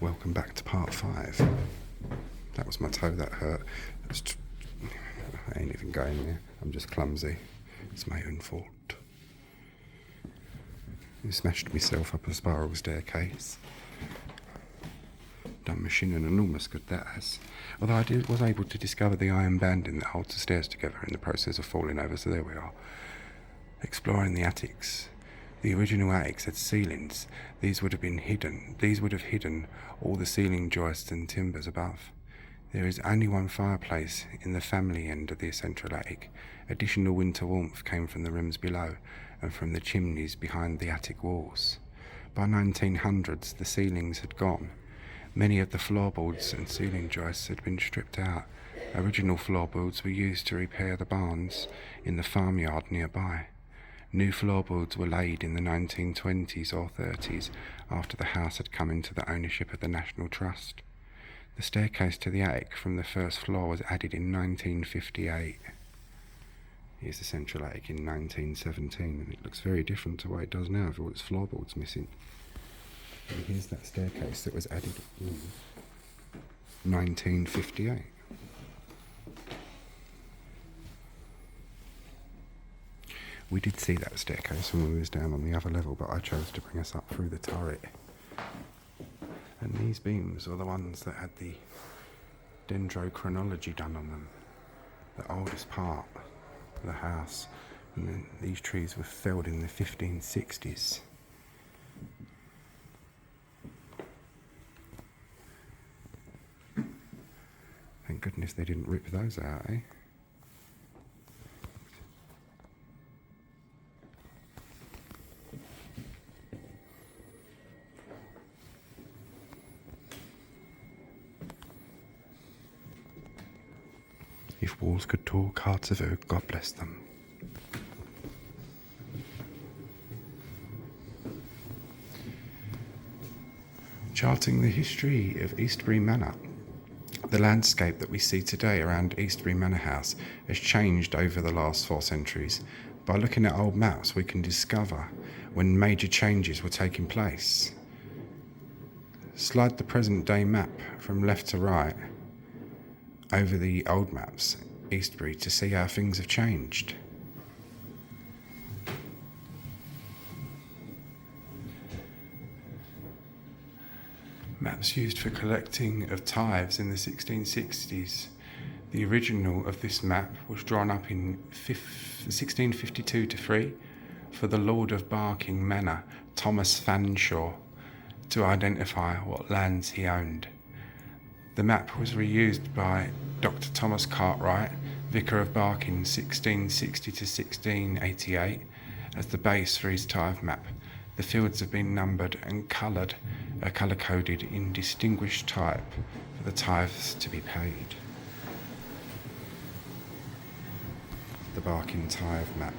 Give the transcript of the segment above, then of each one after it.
Welcome back to part 5. That was my toe that hurt. I ain't even going there. I'm just clumsy. It's my own fault. I smashed myself up a spiral staircase. Done my shin an enormous good that has. Although I was able to discover the iron banding that holds the stairs together in the process of falling over, so there we are. Exploring the attics. The original attics had ceilings. These would have hidden all the ceiling joists and timbers above. There is only one fireplace in the family end of the central attic. Additional winter warmth came from the rooms below and from the chimneys behind the attic walls. By 1900s, the ceilings had gone. Many of the floorboards and ceiling joists had been stripped out. Original floorboards were used to repair the barns in the farmyard nearby. New floorboards were laid in the 1920s or 30s after the house had come into the ownership of the National Trust. The staircase to the attic from the first floor was added in 1958. Here's the central attic in 1917, and it looks very different to what it does now with all its floorboards missing. And here's that staircase that was added in 1958. We did see that staircase when we was down on the other level, but I chose to bring us up through the turret. And these beams were the ones that had the dendrochronology done on them, the oldest part of the house. And then these trees were felled in the 1560s. Thank goodness they didn't rip those out, eh? If walls could talk, hearts of oak, God bless them. Charting the history of Eastbury Manor. The landscape that we see today around Eastbury Manor House has changed over the last 4 centuries. By looking at old maps, we can discover when major changes were taking place. Slide the present day map from left to right over the old maps, Eastbury, to see how things have changed. Maps used for collecting of tithes in the 1660s. The original of this map was drawn up in 1652-3 for the Lord of Barking Manor, Thomas Fanshawe, to identify what lands he owned. The map was reused by Dr. Thomas Cartwright, Vicar of Barking, 1660-1688, as the base for his tithe map. The fields have been numbered and colour-coded in distinguished type for the tithes to be paid. The Barking tithe map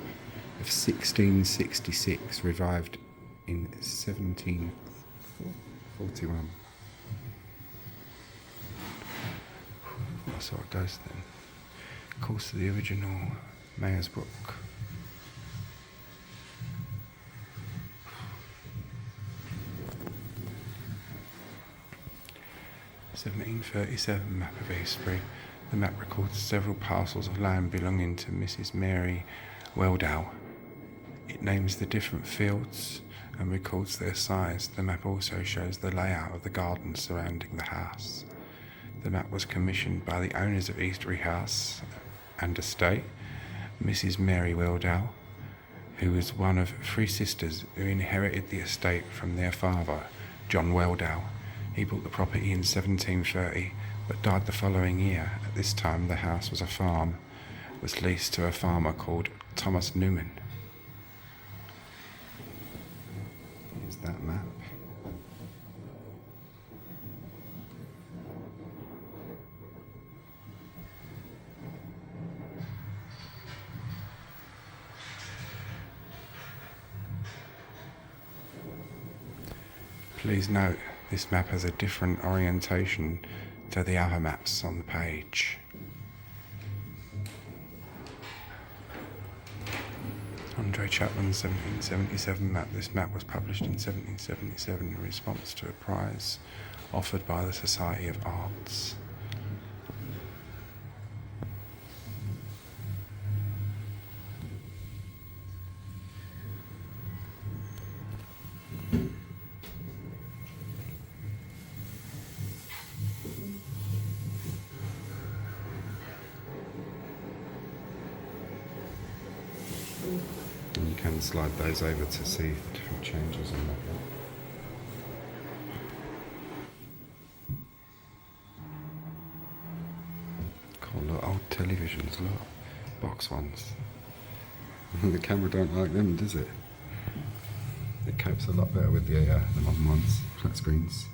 of 1666, revived in 1741. That's how it goes then. Course of the original Mayor's Book. (1737) map of Eastbury. The map records several parcels of land belonging to Mrs. Mary Weldau. It names the different fields and records their size. The map also shows the layout of the gardens surrounding the house. The map was commissioned by the owners of Eastbury House and Estate, Mrs. Mary Weldau, who was one of 3 sisters who inherited the estate from their father, John Weldau. He bought the property in 1730, but died the following year. At this time, the house was a farm, was leased to a farmer called Thomas Newman. Here's that map. Please note, this map has a different orientation to the other maps on the page. Andre Chapman's 1777 map. This map was published in 1777 in response to a prize offered by the Society of Arts. And you can slide those over to see different changes and whatnot. Cool, look, old televisions, look, box ones. The camera don't like them, does it? It copes a lot better with the modern ones, flat screens.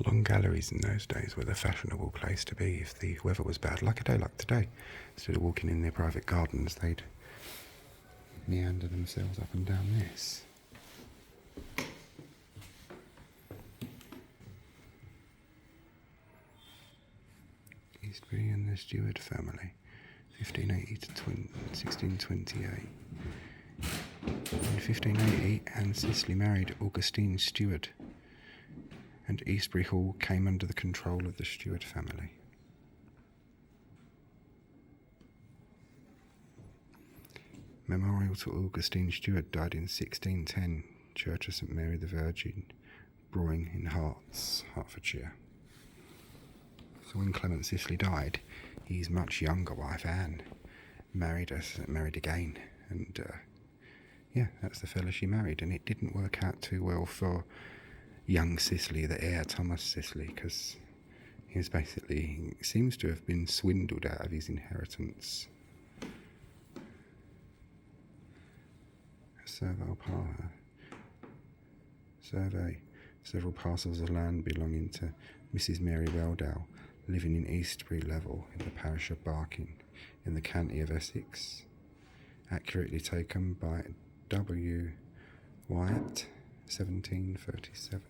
Long galleries in those days were the fashionable place to be if the weather was bad, like a day like today. Instead of walking in their private gardens, they'd meander themselves up and down this. Eastbury and the Stewart family, 1580 to 1628. In 1580, Anne Cicely married Augustine Stewart, and Eastbury Hall came under the control of the Stewart family. Memorial to Augustine Stewart died in 1610, Church of St Mary the Virgin, Broing in Herts, Hertfordshire. So when Clement Cicely died, his much younger wife Anne married again, and that's the fella she married, and it didn't work out too well for young Cicely, the heir Thomas Cicely, because he seems to have been swindled out of his inheritance. Survey several parcels of land belonging to Mrs. Mary Weldale, living in Eastbury Level in the parish of Barking, in the county of Essex, accurately taken by W. Wyatt, 1737.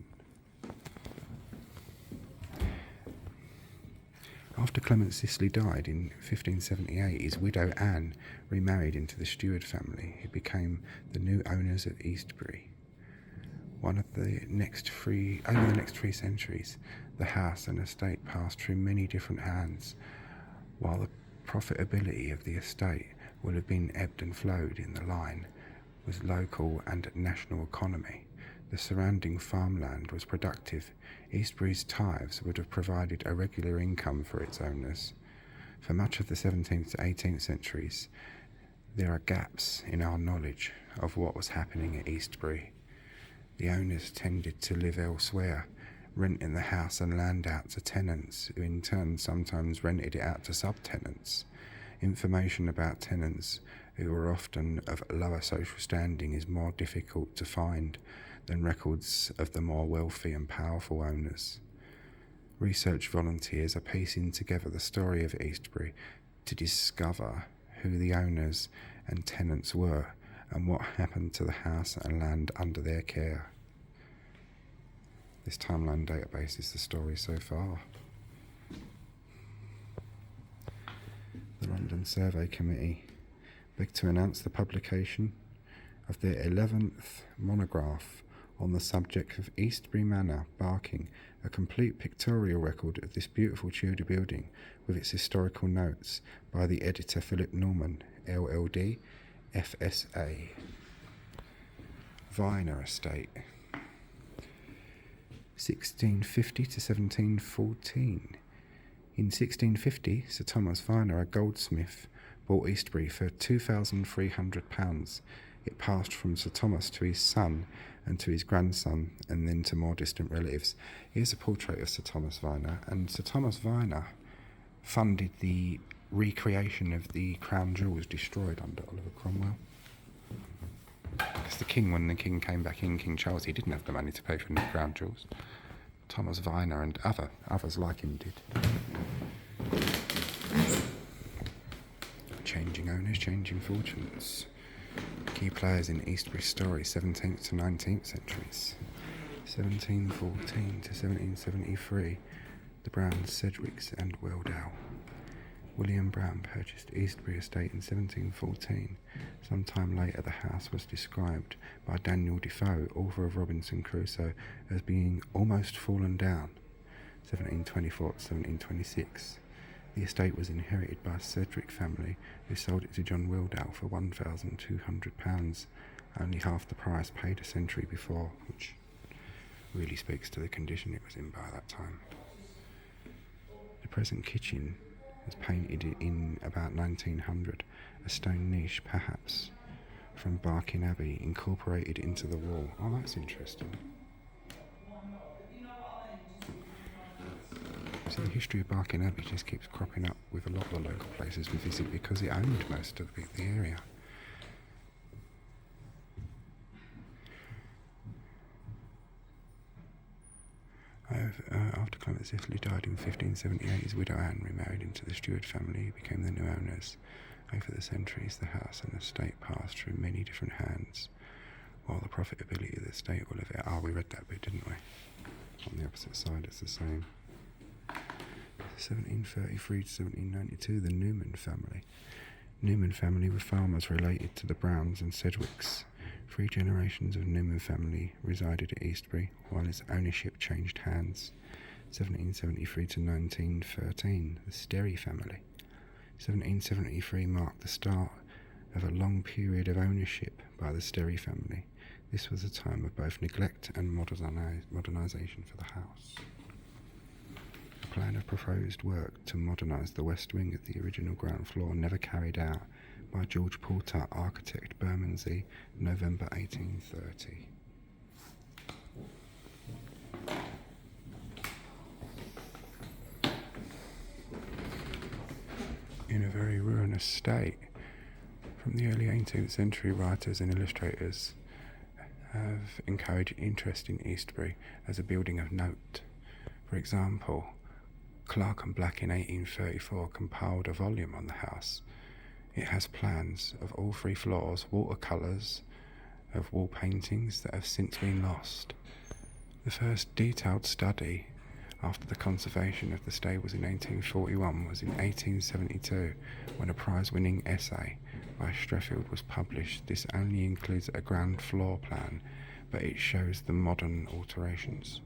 After Clement Cicely died in 1578, his widow Anne remarried into the Stewart family, who became the new owners of Eastbury. Over the next 3 centuries, the house and estate passed through many different hands, while the profitability of the estate will have been ebbed and flowed in the line with local and national economy. The surrounding farmland was productive. Eastbury's tithes would have provided a regular income for its owners. For much of the 17th to 18th centuries, there are gaps in our knowledge of what was happening at Eastbury. The owners tended to live elsewhere, renting the house and land out to tenants, who in turn sometimes rented it out to subtenants. Information about tenants, who were often of lower social standing, is more difficult to find than records of the more wealthy and powerful owners. Research volunteers are piecing together the story of Eastbury to discover who the owners and tenants were and what happened to the house and land under their care. This timeline database is the story so far. The London Survey Committee begged to announce the publication of their 11th monograph on the subject of Eastbury Manor, Barking, a complete pictorial record of this beautiful Tudor building with its historical notes, by the editor Philip Norman, LLD, FSA. Viner Estate, 1650 to 1714. In 1650, Sir Thomas Viner, a goldsmith, bought Eastbury for £2,300. It passed from Sir Thomas to his son and to his grandson, and then to more distant relatives. Here's a portrait of Sir Thomas Viner, and Sir Thomas Viner funded the recreation of the crown jewels destroyed under Oliver Cromwell. Because when the king came back in, King Charles, he didn't have the money to pay for new crown jewels. Thomas Viner and others like him did. Changing owners, changing fortunes. Key players in Eastbury's story, 17th to 19th centuries. 1714 to 1773, the Browns, Sedgwicks and Weldale. William Brown purchased Eastbury Estate in 1714. Sometime later, the house was described by Daniel Defoe, author of Robinson Crusoe, as being almost fallen down. 1724 to 1726. The estate was inherited by a Sedgwick family, who sold it to John Weldale for £1,200, only half the price paid a century before, which really speaks to the condition it was in by that time. The present kitchen was painted in about 1900, a stone niche perhaps from Barking Abbey incorporated into the wall. Oh, that's interesting. So the history of Barking Abbey just keeps cropping up with a lot of the local places we visit because it owned most of the area. After Clement Zithley died in 1578, his widow Anne remarried into the Stewart family, who became the new owners. Over the centuries, the house and estate passed through many different hands, while the profitability of the estate will have... we read that bit, didn't we? On the opposite side, it's the same. 1733 to 1792, the Newman family. Newman family were farmers related to the Browns and Sedgwicks. 3 generations of Newman family resided at Eastbury, while its ownership changed hands. 1773 to 1913, the Sterry family. 1773 marked the start of a long period of ownership by the Sterry family. This was a time of both neglect and modernisation for the house. A plan of proposed work to modernise the west wing of the original ground floor never carried out, by George Porter, architect, Bermondsey, November 1830. In a very ruinous state, from the early 18th century, writers and illustrators have encouraged interest in Eastbury as a building of note. For example, Clark and Black in 1834 compiled a volume on the house. It has plans of all 3 floors, watercolours of wall paintings that have since been lost. The first detailed study after the conservation of the stables in 1841 was in 1872, when a prize-winning essay by Streffield was published. This only includes a ground floor plan, but it shows the modern alterations.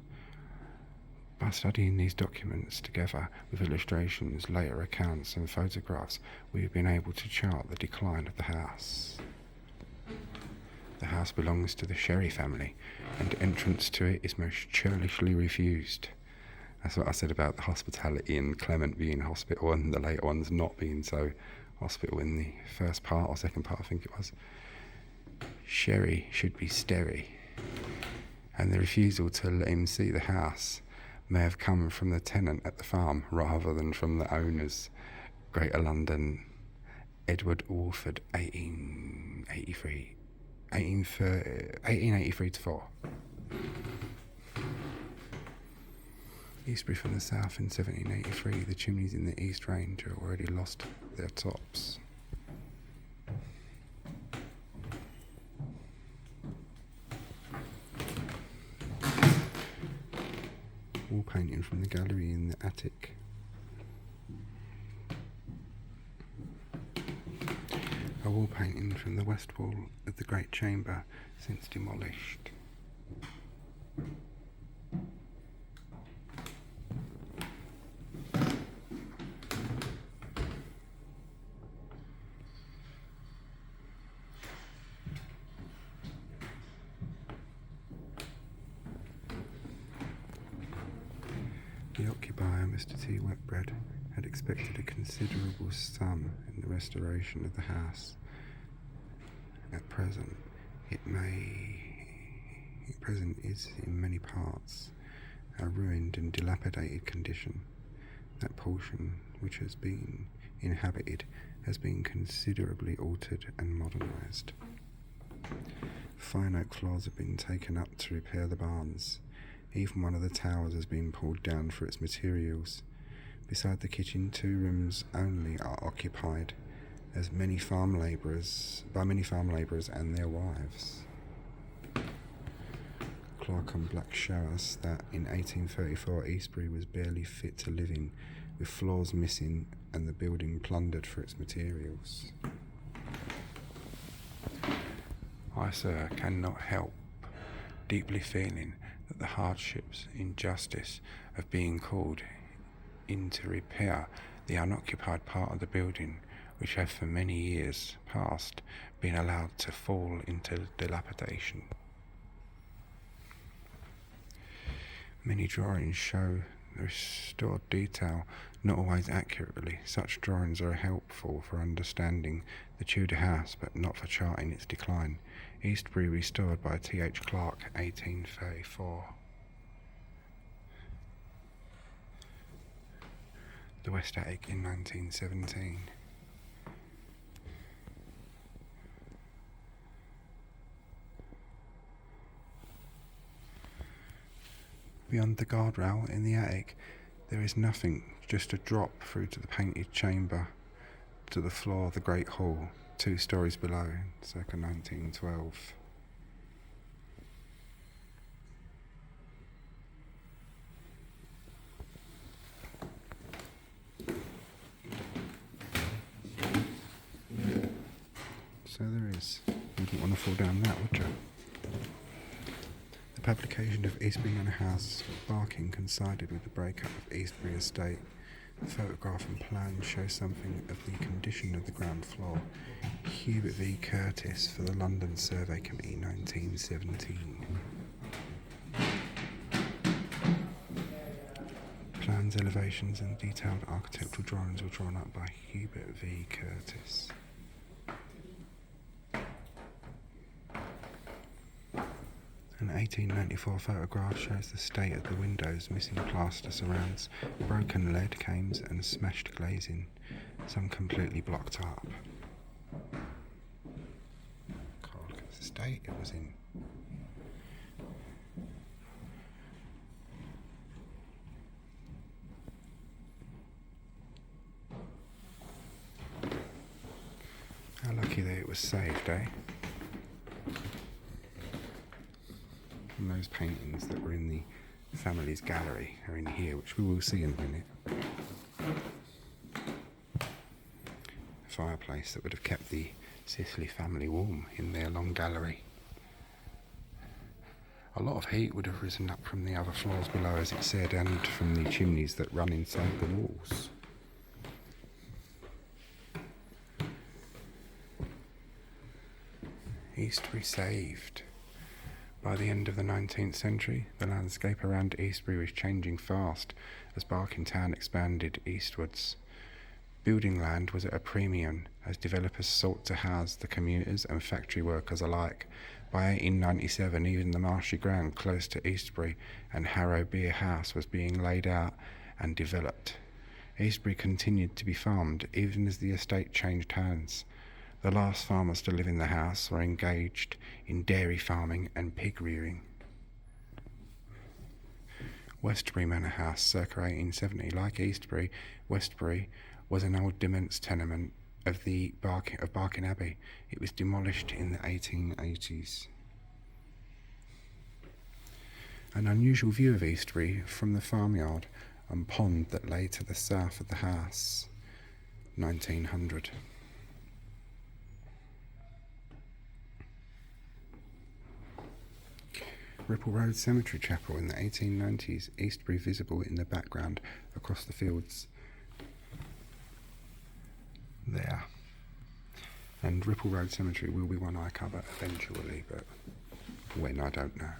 By studying these documents together with illustrations, later accounts and photographs, we have been able to chart the decline of the house. The house belongs to the Sherry family, and entrance to it is most churlishly refused. That's what I said about the hospitality and Clement being hospitable and the later ones not being so hospitable in the first part or second part, I think it was. Sherry should be Sterry, and the refusal to let him see the house may have come from the tenant at the farm rather than from the owners. Greater London, Edward Walford, 1883 to 4. Eastbury from the south in 1783, the chimneys in the East Range have already lost their tops. Wall painting from the gallery in the attic. A wall painting from the west wall of the great chamber, since demolished. The occupier, Mr. T. Wetbread, had expected a considerable sum in the restoration of the house. At present, present is in many parts a ruined and dilapidated condition. That portion which has been inhabited has been considerably altered and modernised. Fine oak floors have been taken up to repair the barns. Even one of the towers has been pulled down for its materials. Beside the kitchen, 2 rooms only are occupied by many farm labourers and their wives. Clark and Black show us that in 1834 Eastbury was barely fit to live in, with floors missing and the building plundered for its materials. I, sir, cannot help deeply feeling that the hardships, injustice of being called in to repair the unoccupied part of the building, which have for many years past been allowed to fall into dilapidation. Many drawings show the restored detail, not always accurately. Such drawings are helpful for understanding the Tudor house, but not for charting its decline. Eastbury restored by T.H. Clark, 1834. The West Attic in 1917. Beyond the guardrail in the attic, there is nothing, just a drop through to the painted chamber, to the floor of the great hall, 2 stories below, circa 1912. So there is. You wouldn't want to fall down that, would you? The publication of Eastbury Manor House, Barking, coincided with the breakup of Eastbury Estate. The photograph and plan show something of the condition of the ground floor. Hubert V. Curtis for the London Survey Committee, 1917. Plans, elevations and detailed architectural drawings were drawn up by Hubert V. Curtis. An 1894 photograph shows the state of the windows, missing plaster surrounds, broken lead cames and smashed glazing, some completely blocked up. God, look at the state it was in. How lucky that it was saved, eh? And those paintings that were in the family's gallery are in here, which we will see in a minute. A fireplace that would have kept the Cicely family warm in their long gallery. A lot of heat would have risen up from the other floors below, as it said, and from the chimneys that run inside the walls. Eastbury Saved. By the end of the 19th century, the landscape around Eastbury was changing fast as Barking Town expanded eastwards. Building land was at a premium as developers sought to house the commuters and factory workers alike. By 1897, even the marshy ground close to Eastbury and Harrow Beer House was being laid out and developed. Eastbury continued to be farmed even as the estate changed hands. The last farmers to live in the house were engaged in dairy farming and pig rearing. Westbury Manor House, circa 1870. Like Eastbury, Westbury was an old demesne tenement of Barking Abbey. It was demolished in the 1880s. An unusual view of Eastbury from the farmyard and pond that lay to the south of the house, 1900. Ripple Road Cemetery Chapel in the 1890s, Eastbury visible in the background across the fields there. And Ripple Road Cemetery will be one I cover eventually, but when, I don't know.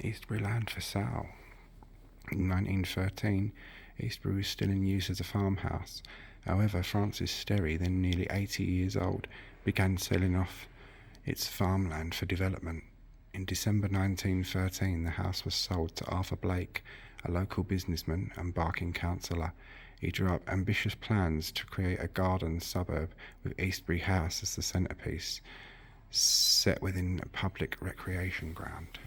Eastbury land for sale. In 1913, Eastbury was still in use as a farmhouse. However, Francis Sterry, then nearly 80 years old, began selling off its farmland for development. In December 1913, the house was sold to Arthur Blake, a local businessman and Barking councillor. He drew up ambitious plans to create a garden suburb with Eastbury House as the centrepiece, set within a public recreation ground.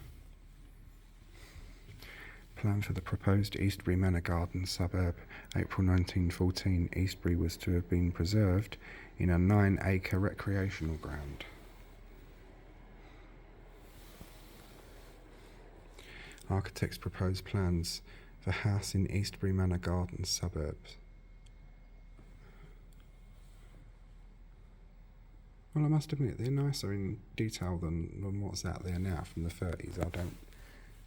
Plan for the proposed Eastbury Manor garden suburb. April 1914, Eastbury was to have been preserved in a 9-acre recreational ground. Architects proposed plans for house in Eastbury Manor garden suburbs. Well, I must admit, they're nicer in detail than what's out there now from the 30s. I don't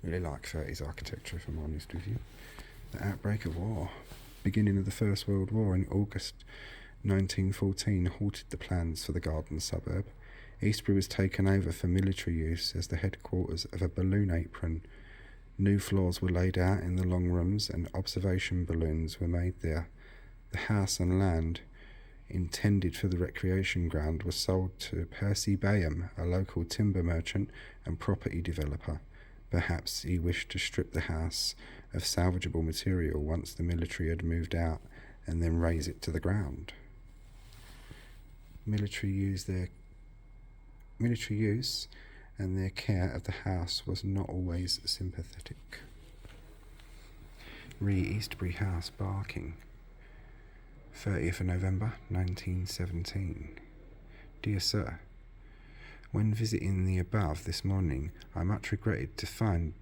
really like 30s architecture, if I'm honest with you. The outbreak of war. Beginning of the First World War in August 1914 halted the plans for the garden suburb. Eastbury was taken over for military use as the headquarters of a balloon apron. New floors were laid out in the long rooms and observation balloons were made there. The house and land intended for the recreation ground was sold to Percy Bayham, a local timber merchant and property developer. Perhaps he wished to strip the house of salvageable material once the military had moved out and then raze it to the ground. Military use and their care of the house was not always sympathetic. Eastbury House, Barking, 30th of November 1917. Dear Sir, when visiting the above this morning, I much regretted to find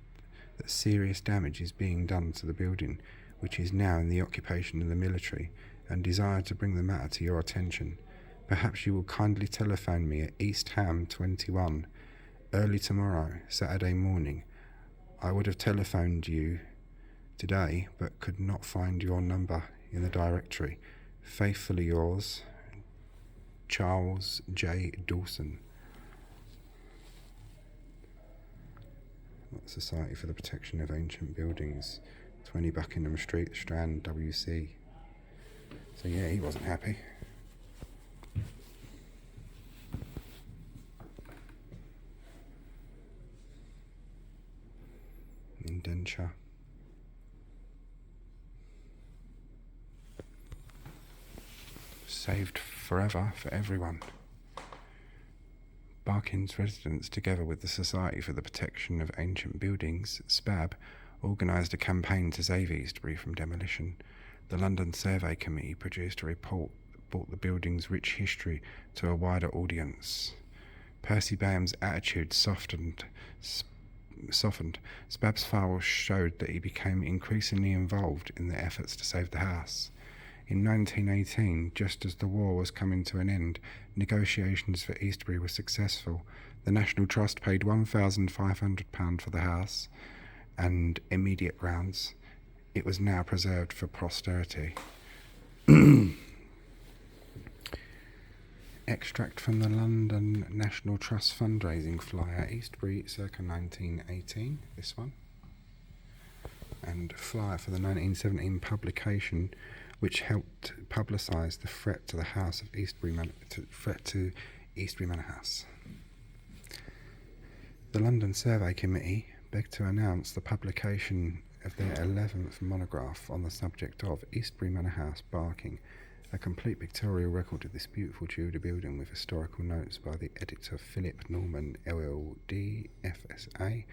that serious damage is being done to the building, which is now in the occupation of the military, and desire to bring the matter to your attention. Perhaps you will kindly telephone me at East Ham 21, early tomorrow, Saturday morning. I would have telephoned you today, but could not find your number in the directory. Faithfully yours, Charles J. Dawson. Society for the Protection of Ancient Buildings, 20 Buckingham Street, Strand, WC. So yeah, he wasn't happy. Indenture. Saved forever for everyone. Barking's residents, together with the Society for the Protection of Ancient Buildings, SPAB, organised a campaign to save Eastbury from demolition. The London Survey Committee produced a report that brought the building's rich history to a wider audience. Percy Bayham's attitude softened. SPAB's files showed that he became increasingly involved in the efforts to save the house. In 1918, just as the war was coming to an end, negotiations for Eastbury were successful. The National Trust paid £1,500 for the house and immediate grounds. It was now preserved for posterity. Extract from the London National Trust fundraising flyer, Eastbury, circa 1918, this one. And flyer for the 1917 publication, which helped publicise the threat to the house of Eastbury Manor, to Eastbury Manor House. The London Survey Committee begged to announce the publication of their 11th monograph on the subject of Eastbury Manor House, Barking, a complete pictorial record of this beautiful Tudor building with historical notes by the editor Philip Norman, LLD, FSA.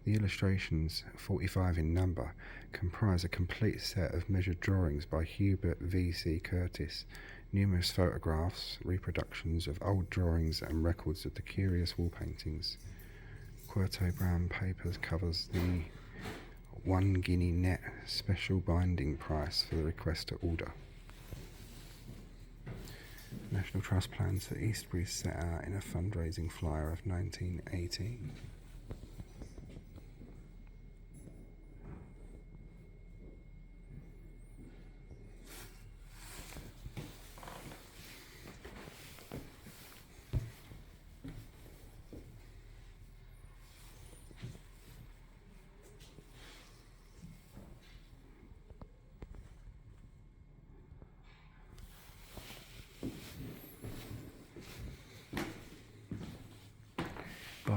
The illustrations, 45 in number, comprise a complete set of measured drawings by Hubert V.C. Curtis, numerous photographs, reproductions of old drawings and records of the curious wall paintings. Quarto brown papers covers the £1 guinea net special binding price for the request to order. National Trust plans for Eastbury set out in a fundraising flyer of 1918.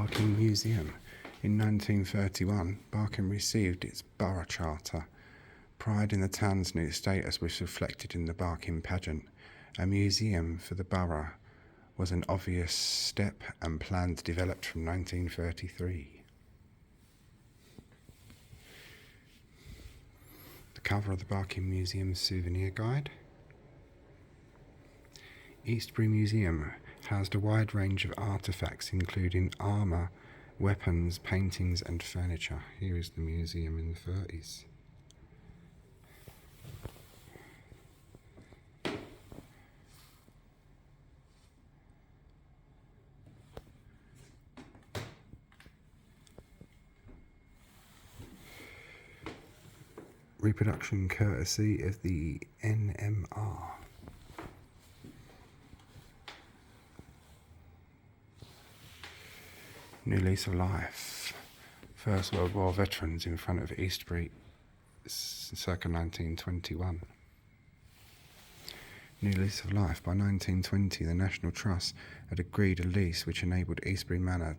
Barking Museum. In 1931, Barking received its borough charter. Pride in the town's new status was reflected in the Barking pageant. A museum for the borough was an obvious step, and plans developed from 1933. The cover of the Barking Museum souvenir guide. Eastbury Museum housed a wide range of artefacts including armour, weapons, paintings and furniture. Here is the museum in the 30s. Reproduction courtesy of the NMR. New lease of life. First World War veterans in front of Eastbury circa 1921. New lease of life. By 1920, the National Trust had agreed a lease which enabled Eastbury Manor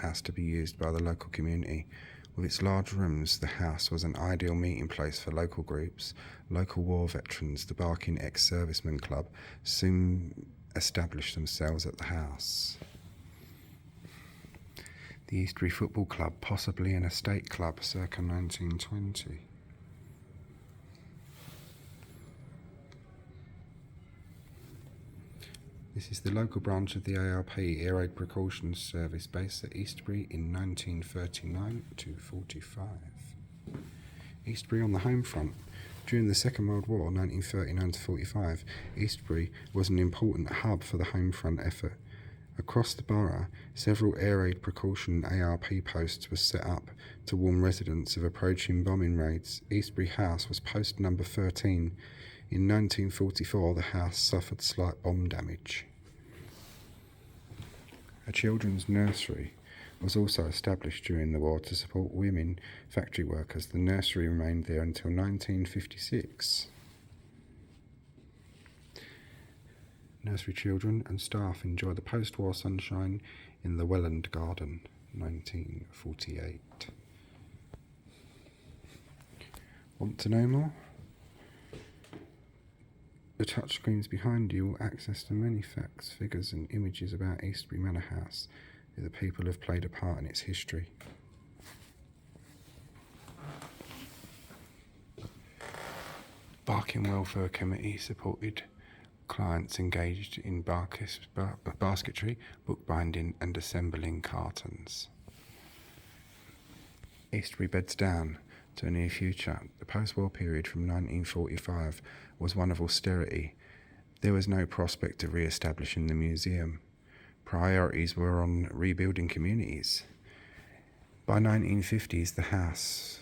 house to be used by the local community. With its large rooms, the house was an ideal meeting place for local groups. Local war veterans, the Barking Ex-Servicemen Club, soon established themselves at the house. The Eastbury Football Club, possibly an estate club, circa 1920. This is the local branch of the ARP, Air Raid Precautions Service, based at Eastbury in 1939 to 45. Eastbury on the home front. During the Second World War, 1939 to 45, Eastbury was an important hub for the home front effort. Across the borough, several air raid precaution ARP posts were set up to warn residents of approaching bombing raids. Eastbury House was post number 13. In 1944, the house suffered slight bomb damage. A children's nursery was also established during the war to support women factory workers. The nursery remained there until 1956. Nursery children and staff enjoy the post-war sunshine in the Welland Garden, 1948. Want to know more? The touchscreens behind you will access to many facts, figures and images about Eastbury Manor House, who the people have played a part in its history. Barking Welfare Committee supported clients engaged in basketry, bookbinding and assembling cartons. Eastbury beds down to a near future. The post-war period from 1945 was one of austerity. There was no prospect of re-establishing the museum. Priorities were on rebuilding communities. By 1950s, the house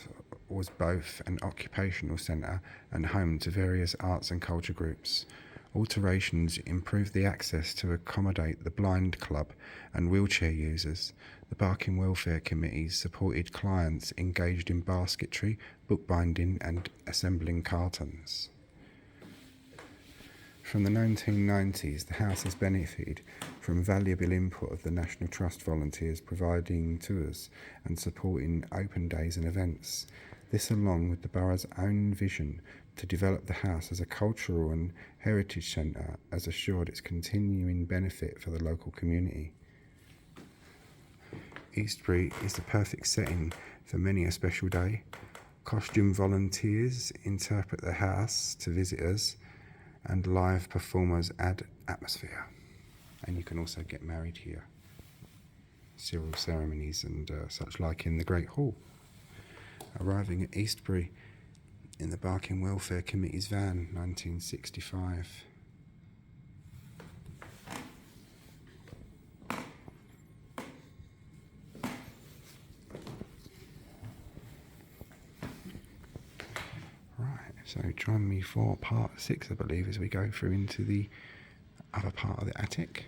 was both an occupational centre and home to various arts and culture groups. Alterations improved the access to accommodate the blind club and wheelchair users. The Barking Welfare Committees supported clients engaged in basketry, bookbinding and assembling cartons. From the 1990s, the house has benefited from valuable input of the National Trust volunteers providing tours and supporting open days and events. This, along with the borough's own vision to develop the house as a cultural and heritage centre, has assured its continuing benefit for the local community. Eastbury is the perfect setting for many a special day. Costume volunteers interpret the house to visitors and live performers add atmosphere. And you can also get married here. Civil ceremonies and such like in the Great Hall. Arriving at Eastbury in the Barking Welfare Committee's van, 1965. Right, so join me for part 6, I believe, as we go through into the other part of the attic.